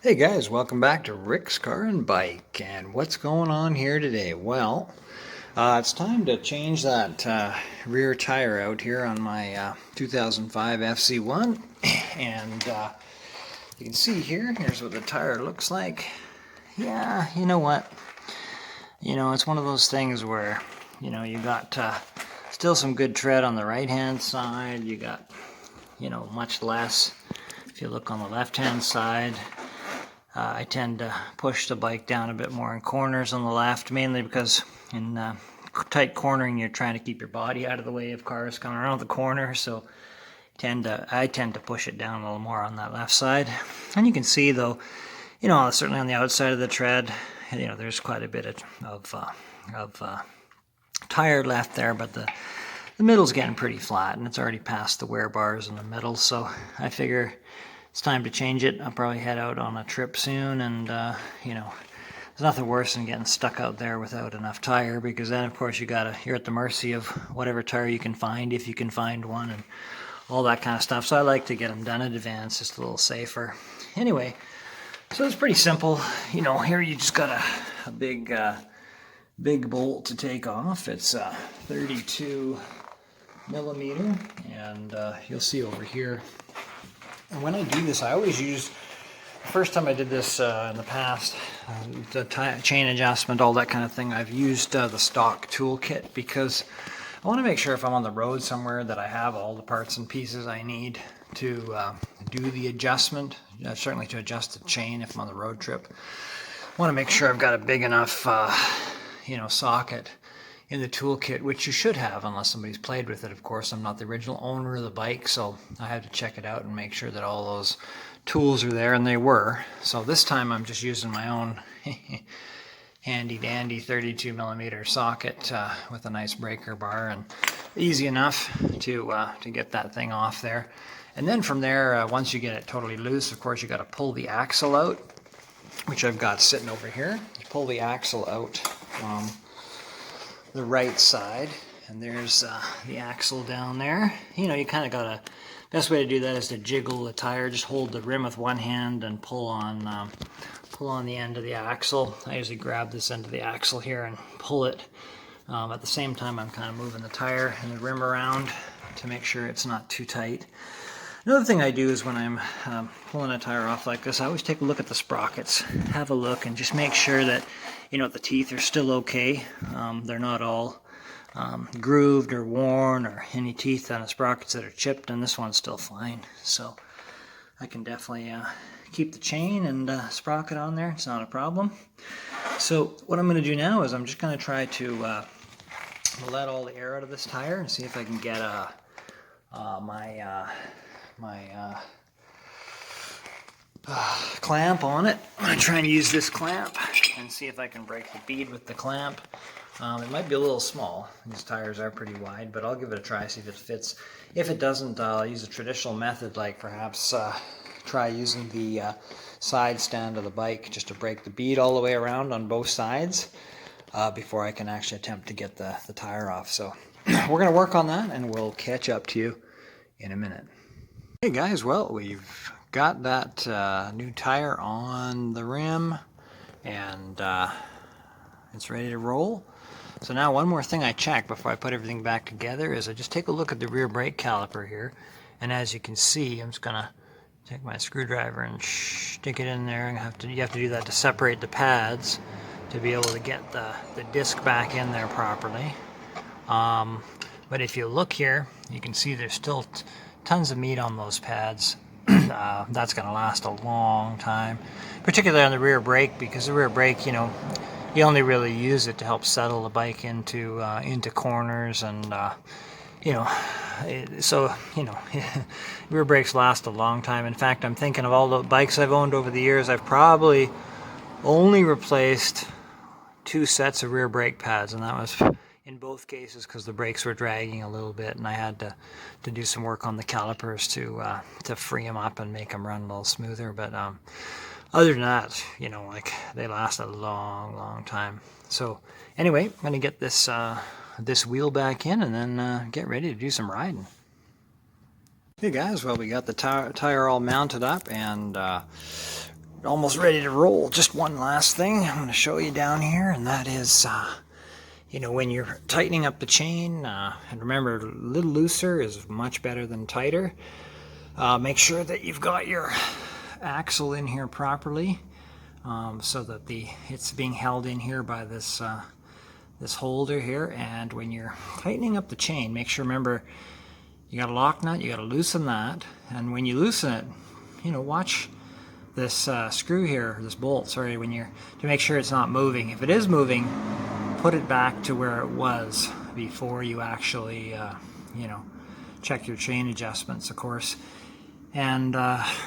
Hey guys, welcome back to Rick's Car and Bike. And what's going on here today? Well, it's time to change that rear tire out here on my 2005 FZ1. And you can see here's what the tire looks like. Yeah, you know what? It's one of those things where, you got still some good tread on the right-hand side. You got, much less if you look on the left-hand side. I tend to push the bike down a bit more in corners on the left, mainly because in tight cornering you're trying to keep your body out of the way of cars coming around the corner, so I tend to push it down a little more on that left side. And you can see though, certainly on the outside of the tread, there's quite a bit of tire left there, but the middle's getting pretty flat and it's already past the wear bars in the middle, so I figure it's time to change it. I'll probably head out on a trip soon, and there's nothing worse than getting stuck out there without enough tire, because then of course you're at the mercy of whatever tire you can find, if you can find one, and all that kind of stuff. So I like to get them done in advance, just a little safer. Anyway, so it's pretty simple. Here you just got a big bolt to take off. It's 32 millimeter, and you'll see over here. And when I do this, I always use, the first time I did this in the past, the chain adjustment, all that kind of thing, I've used the stock toolkit, because I want to make sure if I'm on the road somewhere that I have all the parts and pieces I need to do the adjustment, certainly to adjust the chain if I'm on the road trip. I want to make sure I've got a big enough socket in the toolkit, which you should have unless somebody's played with it. Of course, I'm not the original owner of the bike, so I had to check it out and make sure that all those tools are there, and they were. So this time I'm just using my own handy dandy 32 millimeter socket with a nice breaker bar, and easy enough to get that thing off there. And then from there, once you get it totally loose, of course you got to pull the axle out, which I've got sitting over here. You pull the axle out the right side, and there's the axle down there. You kind of got best way to do that is to jiggle the tire. Just hold the rim with one hand and pull on the end of the axle. I usually grab this end of the axle here and pull it. At the same time, I'm kind of moving the tire and the rim around to make sure it's not too tight. Another thing I do is when I'm pulling a tire off like this, I always take a look at the sprockets, have a look, and just make sure that the teeth are still okay. They're not all grooved or worn, or any teeth on the sprockets that are chipped, and this one's still fine. So I can definitely keep the chain and sprocket on there. It's not a problem. So what I'm going to do now is I'm just going to try to let all the air out of this tire and see if I can get my clamp on it. I'm going to try and use this clamp and see if I can break the bead with the clamp. It might be a little small. These tires are pretty wide, but I'll give it a try, see if it fits. If it doesn't, I'll use a traditional method, like perhaps try using the side stand of the bike just to break the bead all the way around on both sides before I can actually attempt to get the tire off. So we're going to work on that, and we'll catch up to you in a minute. Hey guys, well, we've got that new tire on the rim, and it's ready to roll. So now one more thing I check before I put everything back together is I just take a look at the rear brake caliper here, and as you can see, I'm just gonna take my screwdriver and stick it in there. You have to do that to separate the pads to be able to get the disc back in there properly. But if you look here, you can see there's still tons of meat on those pads. That's going to last a long time, particularly on the rear brake, because the rear brake, you only really use it to help settle the bike into corners, and rear brakes last a long time. In fact, I'm thinking of all the bikes I've owned over the years, I've probably only replaced 2 sets of rear brake pads, and that was in both cases because the brakes were dragging a little bit, and I had to do some work on the calipers to free them up and make them run a little smoother. But other than that, they last a long time. So anyway, I'm gonna get this wheel back in and then get ready to do some riding. Hey guys, well, we got the tire all mounted up, and almost ready to roll. Just one last thing I'm going to show you down here, and that is, you know, when you're tightening up the chain, and remember, a little looser is much better than tighter. Make sure that you've got your axle in here properly, so that it's being held in here by this this holder here. And when you're tightening up the chain, make sure, remember, you got a lock nut, you got to loosen that, and when you loosen it, you know, watch this screw here, this bolt, sorry, to make sure it's not moving. If it is moving, put it back to where it was before you actually, you know, check your chain adjustments, of course. And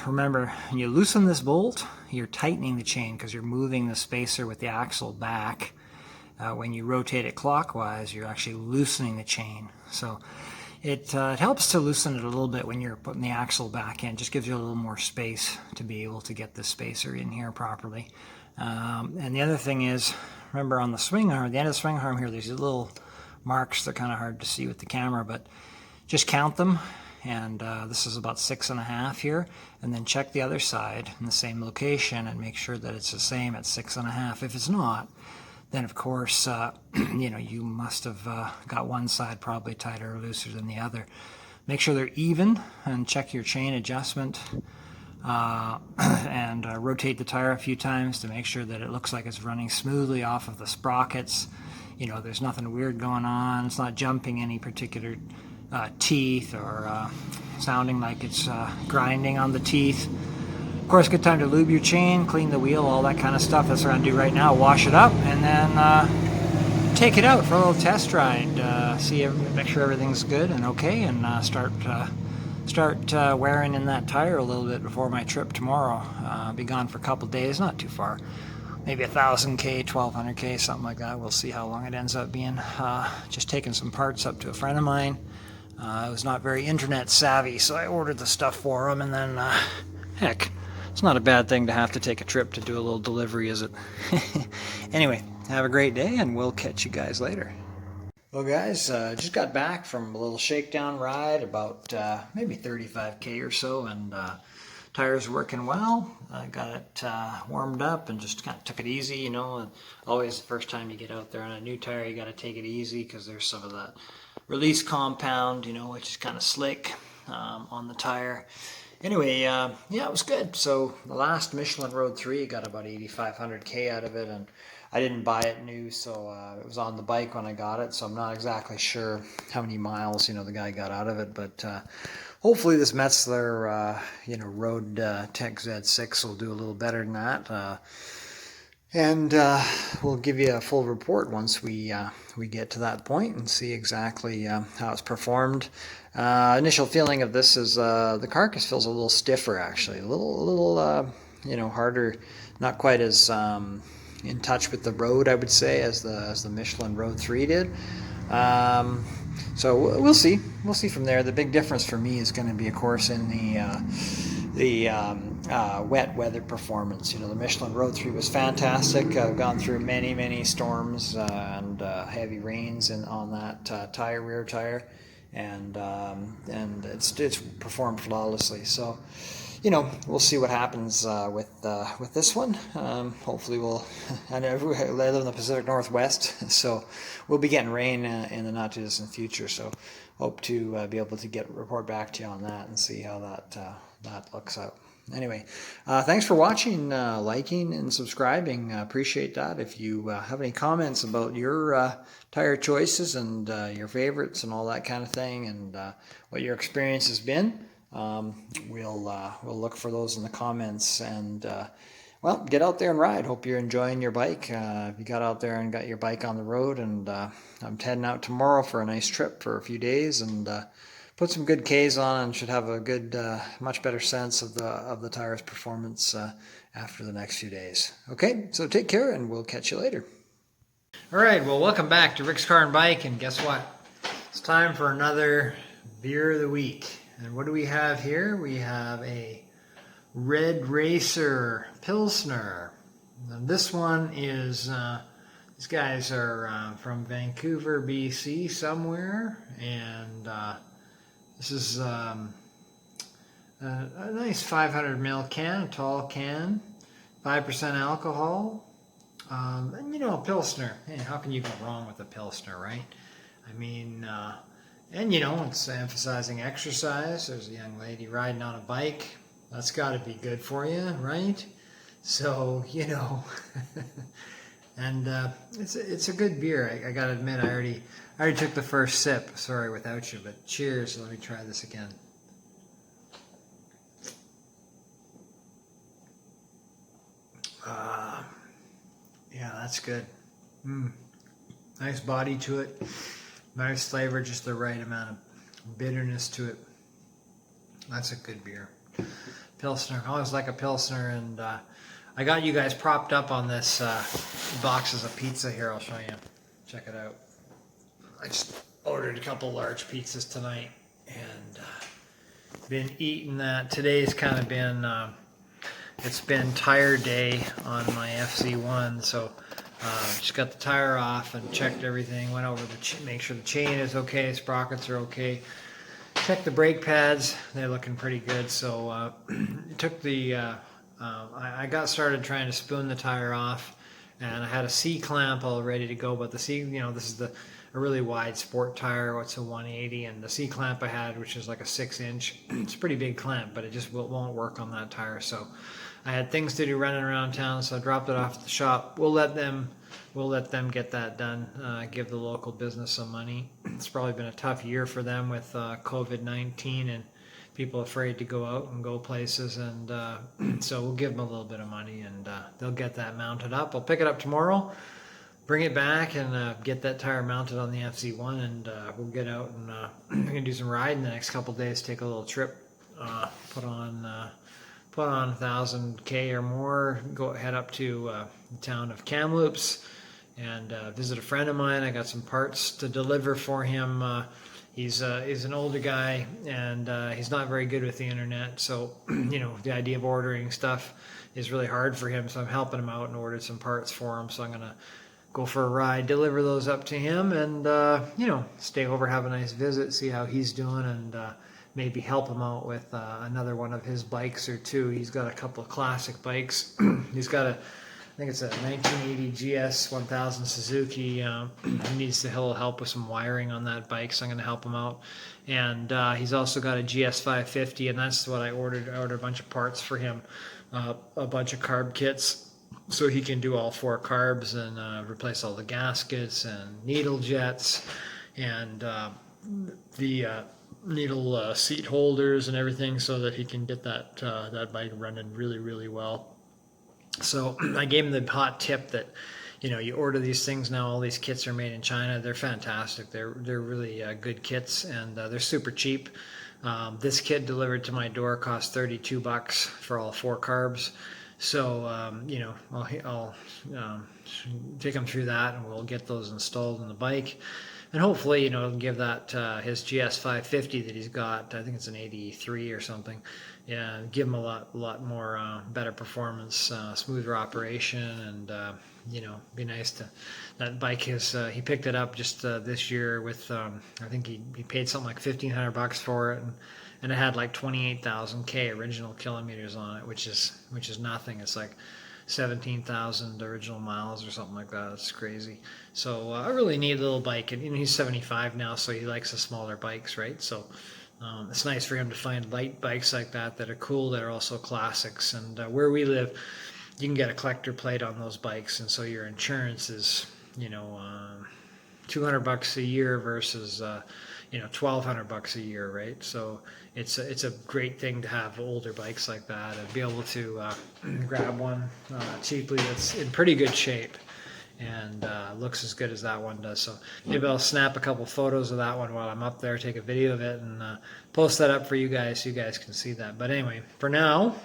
remember, when you loosen this bolt, you're tightening the chain because you're moving the spacer with the axle back. When you rotate it clockwise, you're actually loosening the chain. So it helps to loosen it a little bit when you're putting the axle back in. Just gives you a little more space to be able to get the spacer in here properly. And the other thing is, remember on the swing arm, at the end of the swing arm here, there's these little marks. They're kind of hard to see with the camera, but just count them. And this is about 6.5 here. And then check the other side in the same location and make sure that it's the same at 6.5. If it's not, then of course, you know, you must have got one side probably tighter or looser than the other. Make sure they're even and check your chain adjustment, and rotate the tire a few times to make sure that it looks like it's running smoothly off of the sprockets. You know, there's nothing weird going on. It's not jumping any particular teeth or sounding like it's grinding on the teeth. Of course, good time to lube your chain, clean the wheel, all that kind of stuff. That's what I'm going to do right now. Wash it up and then take it out for a little test ride. Make sure everything's good and okay, and start wearing in that tire a little bit before my trip tomorrow. I'll be gone for a couple days, not too far. Maybe 1,000K, 1,200K, something like that. We'll see how long it ends up being. Just taking some parts up to a friend of mine. I was not very internet savvy, so I ordered the stuff for him, and then, heck, it's not a bad thing to have to take a trip to do a little delivery, is it? Anyway, have a great day, and we'll catch you guys later. Well, guys, just got back from a little shakedown ride, about maybe 35K or so, and tires working well. I got it warmed up and just kind of took it easy, you know. Always the first time you get out there on a new tire, you got to take it easy because there's some of that release compound, you know, which is kind of slick on the tire. Anyway, yeah, it was good. So the last Michelin Road 3 got about 8,500K out of it, and I didn't buy it new, so it was on the bike when I got it, so I'm not exactly sure how many miles, you know, the guy got out of it, but hopefully this Metzeler, you know, Roadtec Z6 will do a little better than that. And we'll give you a full report once we get to that point and see exactly how it's performed. Initial feeling of this is the carcass feels a little stiffer, actually, a little you know, harder, not quite as in touch with the road, I would say, as the Michelin Road 3 did. So we'll see from there. The big difference for me is going to be, of course, in the wet weather performance. You know, the Michelin Road 3 was fantastic. I've gone through many storms and heavy rains on that rear tire, and it's performed flawlessly. So, you know, we'll see what happens with this one. Hopefully I live in the Pacific Northwest, so we'll be getting rain in the not too distant future. So hope to be able to report back to you on that and see how that looks out. Anyway, thanks for watching, liking, and subscribing. Appreciate that. If you have any comments about your tire choices and your favorites and all that kind of thing, and what your experience has been, we'll look for those in the comments. And well, get out there and ride. Hope you're enjoying your bike. If you got out there and got your bike on the road, and I'm heading out tomorrow for a nice trip for a few days, and put some good Ks on, and should have a good, much better sense of the tire's performance after the next few days. Okay, so take care, and we'll catch you later. All right, well, welcome back to Rick's Car and Bike, and guess what? It's time for another beer of the week. And what do we have here? We have a Red Racer Pilsner. And this one is, these guys are from Vancouver, BC somewhere, and this is a nice 500 ml can, a tall can. 5% alcohol. And you know, a Pilsner. Hey, how can you go wrong with a Pilsner, right? I mean, and you know, it's emphasizing exercise. There's a young lady riding on a bike. That's got to be good for you, right? So, you know, and it's a good beer. I gotta admit, I already took the first sip. Sorry without you, but cheers. Let me try this again. Yeah, that's good. Nice body to it. Nice flavor, just the right amount of bitterness to it. That's a good beer. Pilsner. I always like a Pilsner, and I got you guys propped up on this boxes of pizza here. I'll show you. Check it out. I just ordered a couple large pizzas tonight, and been eating that. Today's kind of been, it's been tire day on my FZ1, so just got the tire off and checked everything, went over the make sure the chain is okay, sprockets are okay, checked the brake pads, they're looking pretty good. So it took the I got started trying to spoon the tire off, and I had a C-clamp all ready to go, but the C, you know, this is a really wide sport tire, it's a 180, and the C-clamp I had, which is like a 6-inch, it's a pretty big clamp, but it just won't work on that tire. So I had things to do running around town, so I dropped it off at the shop. We'll let them get that done, give the local business some money. It's probably been a tough year for them with COVID-19 and people afraid to go out and go places, and so we'll give them a little bit of money, and they'll get that mounted up. I'll pick it up tomorrow, bring it back, and get that tire mounted on the FZ1, and we'll get out and we're gonna do some riding the next couple days. Take a little trip, put on 1,000 or more. Head up to the town of Kamloops and visit a friend of mine. I got some parts to deliver for him. He's an older guy, and he's not very good with the internet, so you know, the idea of ordering stuff is really hard for him, so I'm helping him out and ordered some parts for him. So I'm gonna go for a ride, deliver those up to him, and you know, stay over, have a nice visit, see how he's doing, and maybe help him out with another one of his bikes or two. He's got a couple of classic bikes. He's got I think it's a 1980 GS 1000 Suzuki. He needs a little help with some wiring on that bike, so I'm going to help him out. And he's also got a GS 550, and that's what I ordered. I ordered a bunch of parts for him, a bunch of carb kits, so he can do all 4 carbs and replace all the gaskets and needle jets and the needle seat holders and everything, so that he can get that bike running really, really well. So I gave him the hot tip that, you know, you order these things now, all these kits are made in China. They're fantastic. They're really good kits, and they're super cheap. This kit delivered to my door cost $32 for all 4 carbs. So, you know, I'll take him through that, and we'll get those installed in the bike. And hopefully, you know, give that his GS 550 that he's got, I think it's an 83 or something, yeah, give him a lot more better performance, smoother operation, and you know, be nice to that bike. Is he picked it up just this year with I think he paid something like $1,500 for it, and it had like 28,000 original kilometers on it, which is nothing. It's like 17,000 original miles or something like that. It's crazy. So a really neat little bike, and you know, he's 75 now, so he likes the smaller bikes, right? So it's nice for him to find light bikes like that are cool, that are also classics. And where we live, you can get a collector plate on those bikes, and so your insurance is, you know, $200 a year versus you know, $1,200 a year, right? So it's a great thing to have older bikes like that and be able to grab one cheaply that's in pretty good shape and looks as good as that one does. So maybe I'll snap a couple photos of that one while I'm up there, take a video of it, and post that up for you guys so you guys can see that. But anyway, for now,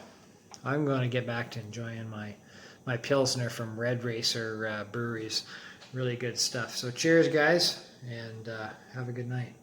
I'm going to get back to enjoying my Pilsner from Red Racer Breweries. Really good stuff. So cheers, guys, and have a good night.